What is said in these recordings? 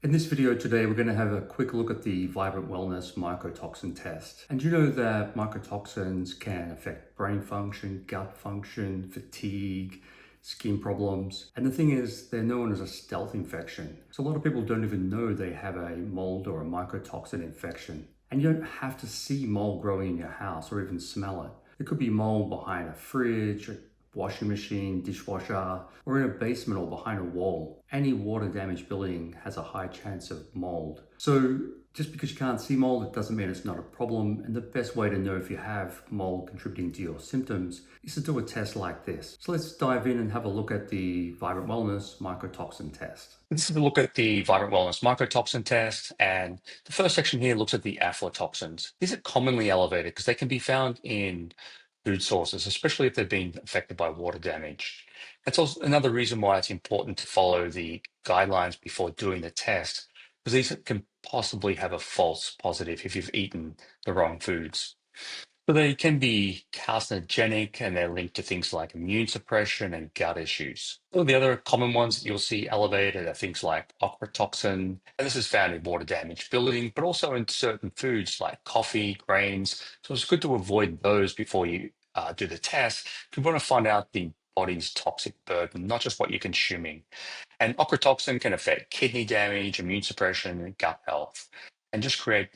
In this video today, we're going to have a quick look at the Vibrant Wellness Mycotoxin Test. And you know that mycotoxins can affect brain function, gut function, fatigue, skin problems. And the thing is, they're known as a stealth infection. So a lot of people don't even know they have a mold or a mycotoxin infection. And you don't have to see mold growing in your house or even smell it. It could be mold behind a fridge, washing machine, dishwasher, or in a basement or behind a wall. Any water damaged building has a high chance of mold. So just because you can't see mold, it doesn't mean it's not a problem. And the best way to know if you have mold contributing to your symptoms is to do a test like this. So let's dive in and have a look at the Vibrant Wellness Mycotoxin Test. This is a look at the Vibrant Wellness Mycotoxin Test, and the first section here looks at the aflatoxins. These are commonly elevated because they can be found in food sources, especially if they've been affected by water damage. That's also another reason why it's important to follow the guidelines before doing the test, because these can possibly have a false positive if you've eaten the wrong foods. So they can be carcinogenic and they're linked to things like immune suppression and gut issues. Some of the other common ones that you'll see elevated are things like ochratoxin, and this is found in water damaged building, but also in certain foods like coffee, grains. So it's good to avoid those before you do the test. You want to find out the body's toxic burden, not just what you're consuming. And ochratoxin can affect kidney damage, immune suppression, and gut health, and just create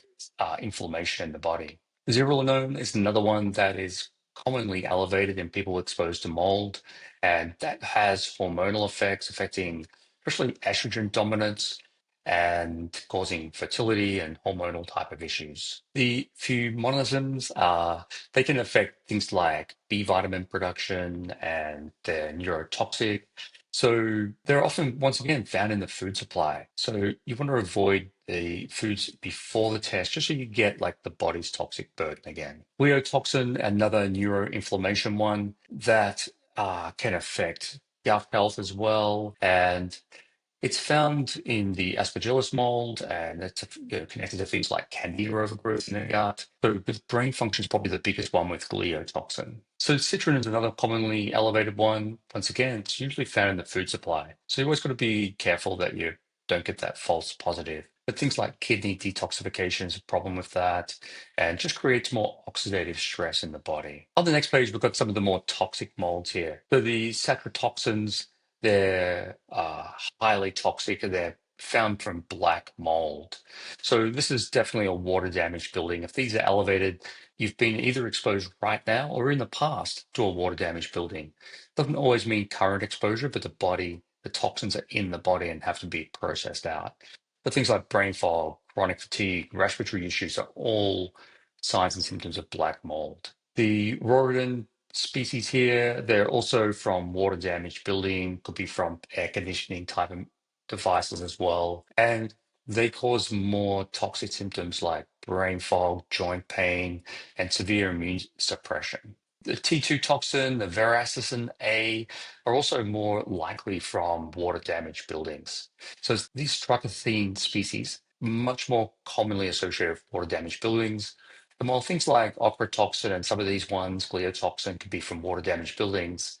inflammation in the body. Zearalenone is another one that is commonly elevated in people exposed to mold, and that has hormonal effects affecting especially estrogen dominance and causing fertility and hormonal type of issues. The fumonisms they can affect things like B vitamin production and they're neurotoxic. So they're often, once again, found in the food supply. So you want to avoid the foods before the test, just so you get like the body's toxic burden again. Gliotoxin, another neuroinflammation one that can affect gut health as well. And it's found in the Aspergillus mold, and it's connected to things like candida overgrowth in the gut. So with brain function is probably the biggest one with gliotoxin. So citrin is another commonly elevated one. Once again, it's usually found in the food supply. So you always got to be careful that you don't get that false positive. But things like kidney detoxification is a problem with that, and just creates more oxidative stress in the body. On the next page, we've got some of the more toxic molds here. So the saprotoxins, they're highly toxic and they're found from black mold. So this is definitely a water damaged building. If these are elevated, you've been either exposed right now or in the past to a water damaged building. Doesn't always mean current exposure, but the toxins are in the body and have to be processed out. But things like brain fog, chronic fatigue, respiratory issues are all signs and symptoms of black mold. The Roridin species here, they're also from water damaged building, could be from air conditioning type of devices as well. And they cause more toxic symptoms like brain fog, joint pain, and severe immune suppression. The T2 toxin, the veracicin A, are also more likely from water damaged buildings. So these trichothene species, much more commonly associated with water damaged buildings. And while things like ochratoxin and some of these ones, gliotoxin, could be from water damaged buildings,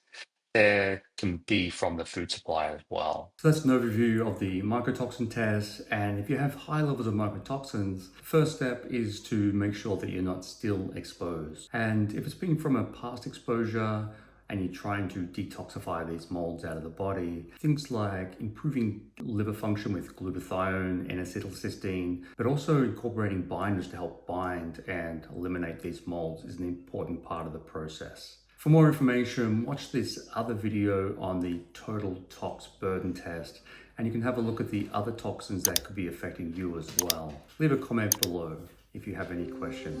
there can be from the food supply as well. So that's an overview of the mycotoxin test. And if you have high levels of mycotoxins, the first step is to make sure that you're not still exposed. And if it's been from a past exposure and you're trying to detoxify these molds out of the body, things like improving liver function with glutathione, N-acetylcysteine, but also incorporating binders to help bind and eliminate these molds is an important part of the process. For more information, watch this other video on the total tox burden test, and you can have a look at the other toxins that could be affecting you as well. Leave a comment below if you have any questions.